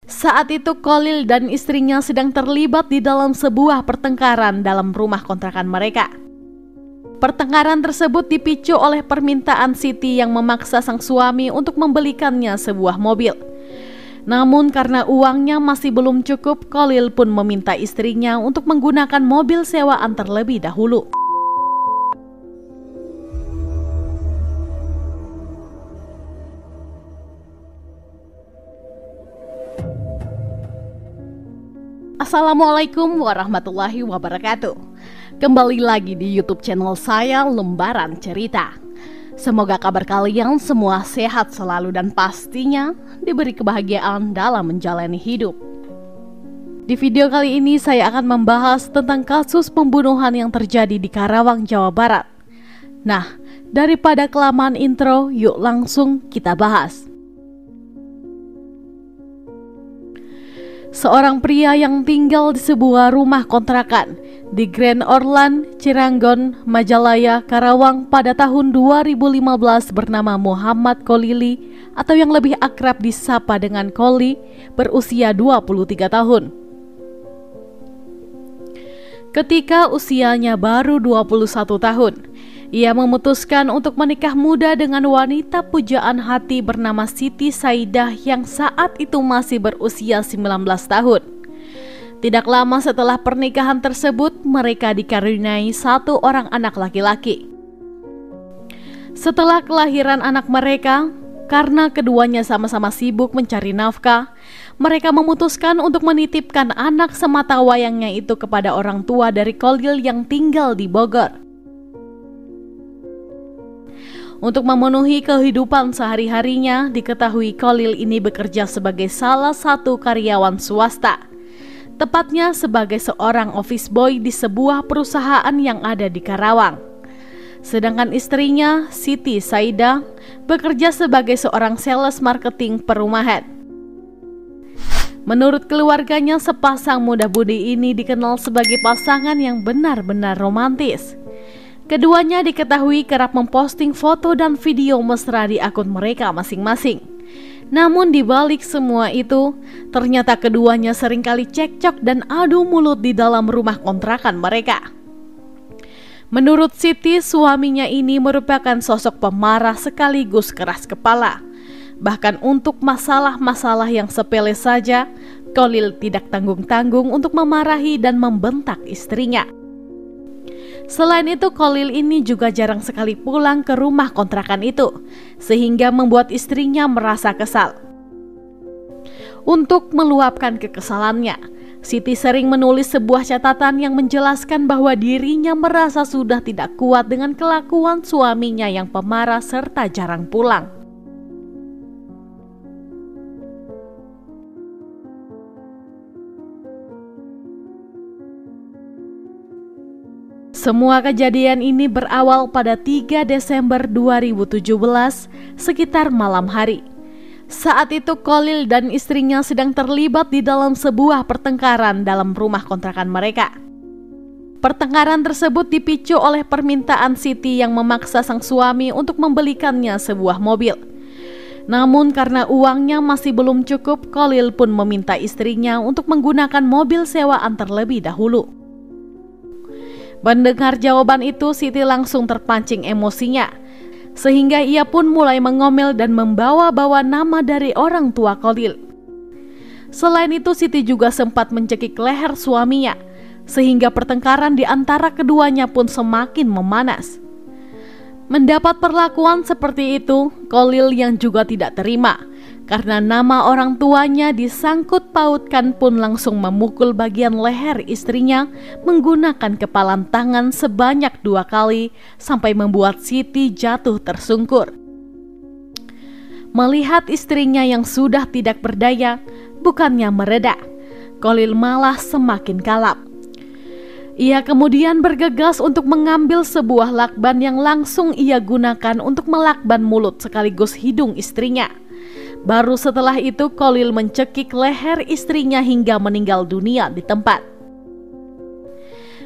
Saat itu Khalil dan istrinya sedang terlibat di dalam sebuah pertengkaran dalam rumah kontrakan mereka. Pertengkaran tersebut dipicu oleh permintaan Siti yang memaksa sang suami untuk membelikannya sebuah mobil. Namun karena uangnya masih belum cukup, Khalil pun meminta istrinya untuk menggunakan mobil sewaan terlebih dahulu. Assalamualaikum warahmatullahi wabarakatuh. Kembali lagi di YouTube channel saya, Lembaran Cerita. Semoga kabar kalian semua sehat selalu dan pastinya diberi kebahagiaan dalam menjalani hidup. Di video kali ini saya akan membahas tentang kasus pembunuhan yang terjadi di Karawang, Jawa Barat. Nah, daripada kelamaan intro, yuk langsung kita bahas. Seorang pria yang tinggal di sebuah rumah kontrakan di Grand Orlan, Ciranggon, Majalaya, Karawang pada tahun 2015 bernama Muhammad Kholili atau yang lebih akrab disapa dengan Kholi, berusia 23 tahun. Ketika usianya baru 21 tahun, ia memutuskan untuk menikah muda dengan wanita pujaan hati bernama Siti Saidah yang saat itu masih berusia 19 tahun. Tidak lama setelah pernikahan tersebut, mereka dikaruniai satu orang anak laki-laki. Setelah kelahiran anak mereka, karena keduanya sama-sama sibuk mencari nafkah, mereka memutuskan untuk menitipkan anak semata wayangnya itu kepada orang tua dari Khalil yang tinggal di Bogor. Untuk memenuhi kehidupan sehari-harinya, diketahui Khalil ini bekerja sebagai salah satu karyawan swasta. Tepatnya sebagai seorang office boy di sebuah perusahaan yang ada di Karawang. Sedangkan istrinya, Siti Saidah, bekerja sebagai seorang sales marketing perumahan. Menurut keluarganya, sepasang muda-mudi ini dikenal sebagai pasangan yang benar-benar romantis. Keduanya diketahui kerap memposting foto dan video mesra di akun mereka masing-masing. Namun di balik semua itu, ternyata keduanya seringkali cekcok dan adu mulut di dalam rumah kontrakan mereka. Menurut Siti, suaminya ini merupakan sosok pemarah sekaligus keras kepala. Bahkan untuk masalah-masalah yang sepele saja, Khalil tidak tanggung-tanggung untuk memarahi dan membentak istrinya. Selain itu, Khalil ini juga jarang sekali pulang ke rumah kontrakan itu, sehingga membuat istrinya merasa kesal. Untuk meluapkan kekesalannya, Siti sering menulis sebuah catatan yang menjelaskan bahwa dirinya merasa sudah tidak kuat dengan kelakuan suaminya yang pemarah serta jarang pulang. Semua kejadian ini berawal pada 3 Desember 2017 sekitar malam hari. Saat itu Khalil dan istrinya sedang terlibat di dalam sebuah pertengkaran dalam rumah kontrakan mereka. Pertengkaran tersebut dipicu oleh permintaan Siti yang memaksa sang suami untuk membelikannya sebuah mobil. Namun karena uangnya masih belum cukup, Khalil pun meminta istrinya untuk menggunakan mobil sewaan terlebih dahulu. Mendengar jawaban itu, Siti langsung terpancing emosinya, sehingga ia pun mulai mengomel dan membawa-bawa nama dari orang tua Khalil. Selain itu, Siti juga sempat mencekik leher suaminya, sehingga pertengkaran di antara keduanya pun semakin memanas. Mendapat perlakuan seperti itu, Khalil yang juga tidak terima, karena nama orang tuanya disangkut pautkan pun langsung memukul bagian leher istrinya menggunakan kepalan tangan sebanyak 2 kali sampai membuat Siti jatuh tersungkur. Melihat istrinya yang sudah tidak berdaya, bukannya mereda, Khalil malah semakin kalap. Ia kemudian bergegas untuk mengambil sebuah lakban yang langsung ia gunakan untuk melakban mulut sekaligus hidung istrinya. Baru setelah itu Khalil mencekik leher istrinya hingga meninggal dunia di tempat.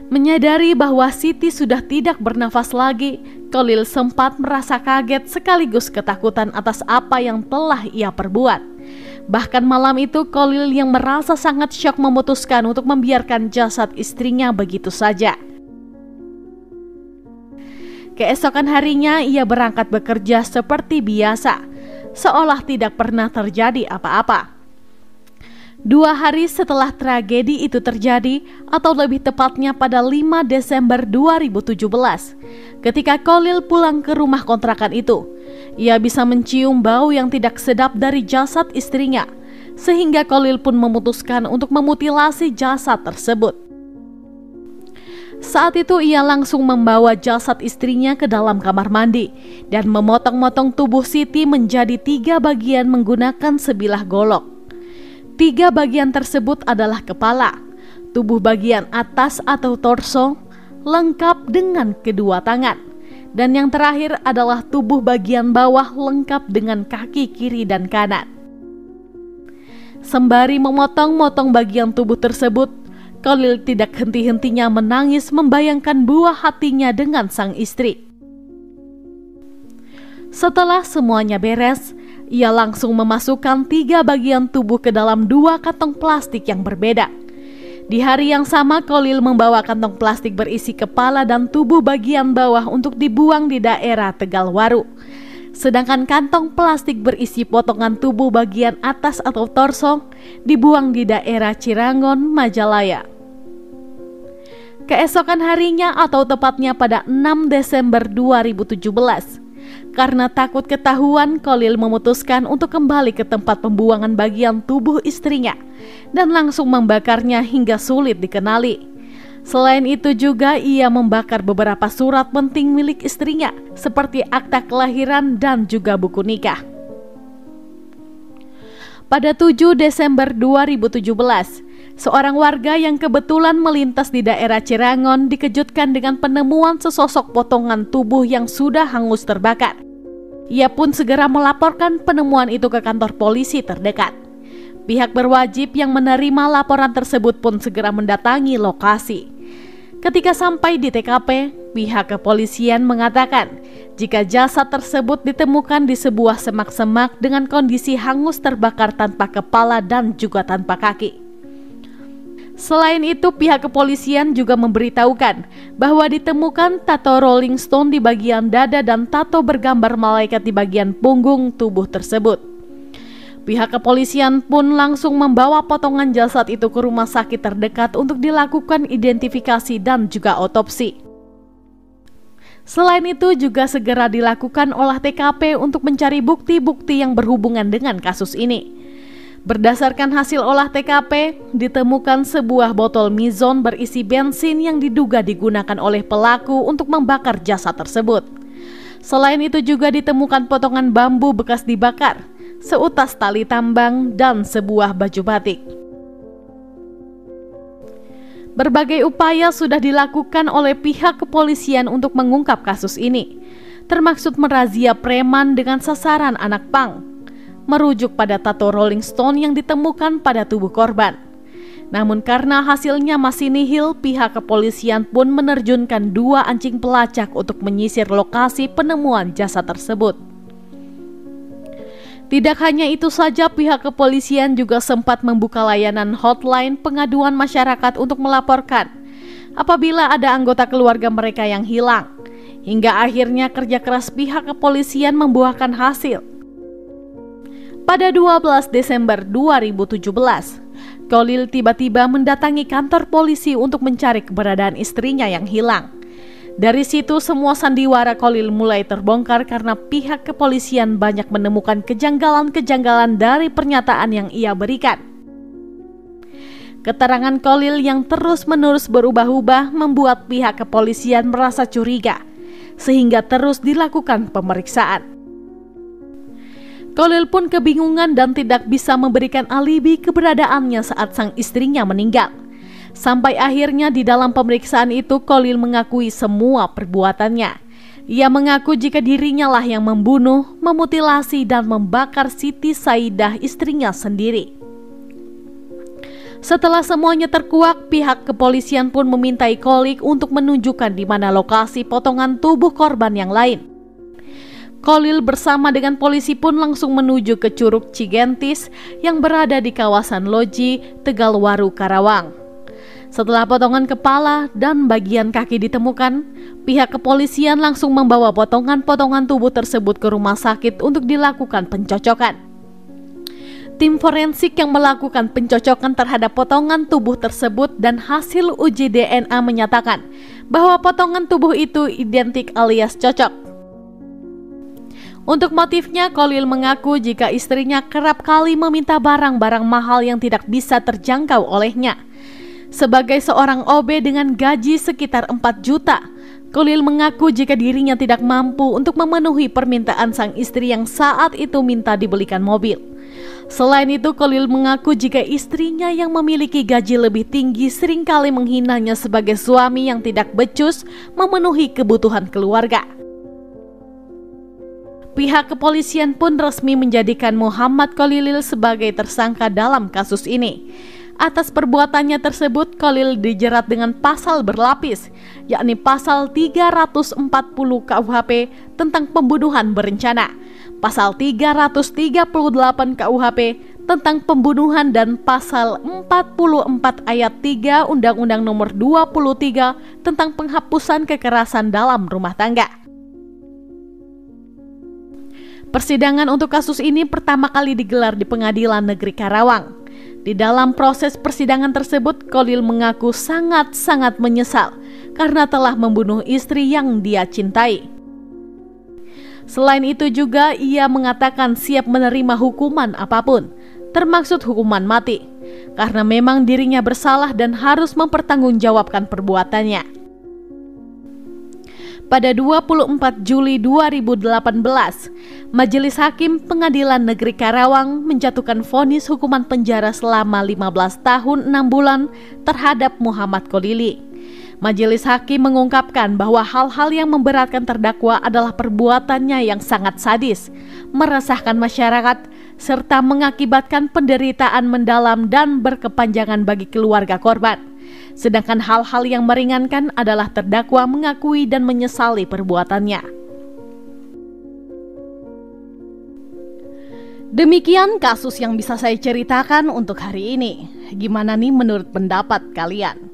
Menyadari bahwa Siti sudah tidak bernafas lagi, Khalil sempat merasa kaget sekaligus ketakutan atas apa yang telah ia perbuat. Bahkan malam itu Khalil yang merasa sangat syok memutuskan untuk membiarkan jasad istrinya begitu saja. Keesokan harinya ia berangkat bekerja seperti biasa, seolah tidak pernah terjadi apa-apa. 2 hari setelah tragedi itu terjadi, atau lebih tepatnya pada 5 Desember 2017, ketika Khalil pulang ke rumah kontrakan itu, ia bisa mencium bau yang tidak sedap dari jasad istrinya, sehingga Khalil pun memutuskan untuk memutilasi jasad tersebut. Saat itu ia langsung membawa jasad istrinya ke dalam kamar mandi dan memotong-motong tubuh Siti menjadi 3 bagian menggunakan sebilah golok. 3 bagian tersebut adalah kepala, tubuh bagian atas atau torso, lengkap dengan kedua tangan, dan yang terakhir adalah tubuh bagian bawah lengkap dengan kaki kiri dan kanan. Sembari memotong-motong bagian tubuh tersebut, Khalil tidak henti-hentinya menangis membayangkan buah hatinya dengan sang istri. Setelah semuanya beres, ia langsung memasukkan 3 bagian tubuh ke dalam 2 kantong plastik yang berbeda. Di hari yang sama, Khalil membawa kantong plastik berisi kepala dan tubuh bagian bawah untuk dibuang di daerah Tegalwaru. Sedangkan kantong plastik berisi potongan tubuh bagian atas atau torso dibuang di daerah Cirangon, Majalaya. Keesokan harinya, atau tepatnya pada 6 Desember 2017, karena takut ketahuan, Khalil memutuskan untuk kembali ke tempat pembuangan bagian tubuh istrinya dan langsung membakarnya hingga sulit dikenali. Selain itu juga ia membakar beberapa surat penting milik istrinya seperti akta kelahiran dan juga buku nikah. Pada 7 Desember 2017, seorang warga yang kebetulan melintas di daerah Cirangon dikejutkan dengan penemuan sesosok potongan tubuh yang sudah hangus terbakar. Ia pun segera melaporkan penemuan itu ke kantor polisi terdekat. Pihak berwajib yang menerima laporan tersebut pun segera mendatangi lokasi. Ketika sampai di TKP, pihak kepolisian mengatakan jika jasad tersebut ditemukan di sebuah semak-semak dengan kondisi hangus terbakar tanpa kepala dan juga tanpa kaki. Selain itu, pihak kepolisian juga memberitahukan bahwa ditemukan tato Rolling Stone di bagian dada dan tato bergambar malaikat di bagian punggung tubuh tersebut. Pihak kepolisian pun langsung membawa potongan jasad itu ke rumah sakit terdekat untuk dilakukan identifikasi dan juga otopsi. Selain itu juga segera dilakukan olah TKP untuk mencari bukti-bukti yang berhubungan dengan kasus ini. Berdasarkan hasil olah TKP, ditemukan sebuah botol Mizon berisi bensin yang diduga digunakan oleh pelaku untuk membakar jasad tersebut. Selain itu juga ditemukan potongan bambu bekas dibakar, seutas tali tambang, dan sebuah baju batik. Berbagai upaya sudah dilakukan oleh pihak kepolisian untuk mengungkap kasus ini, termaksud merazia preman dengan sasaran anak pang, merujuk pada tato Rolling Stone yang ditemukan pada tubuh korban. Namun karena hasilnya masih nihil, pihak kepolisian pun menerjunkan 2 anjing pelacak untuk menyisir lokasi penemuan jasad tersebut. Tidak hanya itu saja, pihak kepolisian juga sempat membuka layanan hotline pengaduan masyarakat untuk melaporkan apabila ada anggota keluarga mereka yang hilang. Hingga akhirnya kerja keras pihak kepolisian membuahkan hasil. Pada 12 Desember 2017, Khalil tiba-tiba mendatangi kantor polisi untuk mencari keberadaan istrinya yang hilang. Dari situ semua sandiwara Khalil mulai terbongkar karena pihak kepolisian banyak menemukan kejanggalan-kejanggalan dari pernyataan yang ia berikan. Keterangan Khalil yang terus-menerus berubah-ubah membuat pihak kepolisian merasa curiga, sehingga terus dilakukan pemeriksaan. Khalil pun kebingungan dan tidak bisa memberikan alibi keberadaannya saat sang istrinya meninggal. Sampai akhirnya di dalam pemeriksaan itu Khalil mengakui semua perbuatannya. Ia mengaku jika dirinya lah yang membunuh, memutilasi dan membakar Siti Saidah, istrinya sendiri. Setelah semuanya terkuak, pihak kepolisian pun memintai Khalil untuk menunjukkan di mana lokasi potongan tubuh korban yang lain. Kholil bersama dengan polisi pun langsung menuju ke Curug Cigentis yang berada di kawasan Loji, Tegalwaru, Karawang. Setelah potongan kepala dan bagian kaki ditemukan, pihak kepolisian langsung membawa potongan-potongan tubuh tersebut ke rumah sakit untuk dilakukan pencocokan. Tim forensik yang melakukan pencocokan terhadap potongan tubuh tersebut dan hasil uji DNA menyatakan bahwa potongan tubuh itu identik alias cocok. Untuk motifnya, Kholil mengaku jika istrinya kerap kali meminta barang-barang mahal yang tidak bisa terjangkau olehnya. Sebagai seorang OB dengan gaji sekitar 4 juta, Kholil mengaku jika dirinya tidak mampu untuk memenuhi permintaan sang istri yang saat itu minta dibelikan mobil. Selain itu, Kholil mengaku jika istrinya yang memiliki gaji lebih tinggi seringkali menghinanya sebagai suami yang tidak becus memenuhi kebutuhan keluarga. Pihak kepolisian pun resmi menjadikan Muhammad Kholil sebagai tersangka dalam kasus ini. Atas perbuatannya tersebut, Kholil dijerat dengan pasal berlapis, yakni pasal 340 KUHP tentang pembunuhan berencana, pasal 338 KUHP tentang pembunuhan dan pasal 44 ayat 3 Undang-Undang Nomor 23 tentang penghapusan kekerasan dalam rumah tangga. Persidangan untuk kasus ini pertama kali digelar di Pengadilan Negeri Karawang. Di dalam proses persidangan tersebut, Kholil mengaku sangat-sangat menyesal karena telah membunuh istri yang dia cintai. Selain itu juga ia mengatakan siap menerima hukuman apapun, termasuk hukuman mati, karena memang dirinya bersalah dan harus mempertanggungjawabkan perbuatannya. Pada 24 Juli 2018, Majelis Hakim Pengadilan Negeri Karawang menjatuhkan vonis hukuman penjara selama 15 tahun 6 bulan terhadap Muhammad Kholil. Majelis Hakim mengungkapkan bahwa hal-hal yang memberatkan terdakwa adalah perbuatannya yang sangat sadis, meresahkan masyarakat, serta mengakibatkan penderitaan mendalam dan berkepanjangan bagi keluarga korban. Sedangkan hal-hal yang meringankan adalah terdakwa mengakui dan menyesali perbuatannya. Demikian kasus yang bisa saya ceritakan untuk hari ini. Gimana nih menurut pendapat kalian?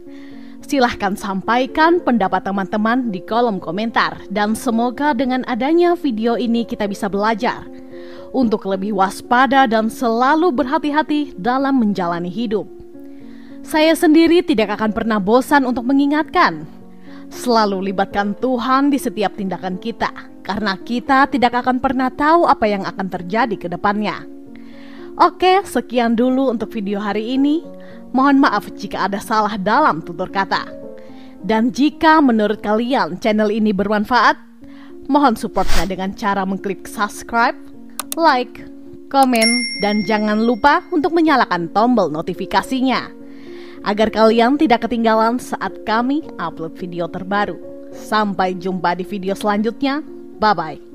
Silahkan sampaikan pendapat teman-teman di kolom komentar. Dan semoga dengan adanya video ini kita bisa belajar untuk lebih waspada dan selalu berhati-hati dalam menjalani hidup. Saya sendiri tidak akan pernah bosan untuk mengingatkan, selalu libatkan Tuhan di setiap tindakan kita, karena kita tidak akan pernah tahu apa yang akan terjadi ke depannya. Oke, sekian dulu untuk video hari ini. Mohon maaf jika ada salah dalam tutur kata. Dan jika menurut kalian channel ini bermanfaat, mohon supportnya dengan cara mengklik subscribe, like, komen, dan jangan lupa untuk menyalakan tombol notifikasinya agar kalian tidak ketinggalan saat kami upload video terbaru. Sampai jumpa di video selanjutnya. Bye-bye.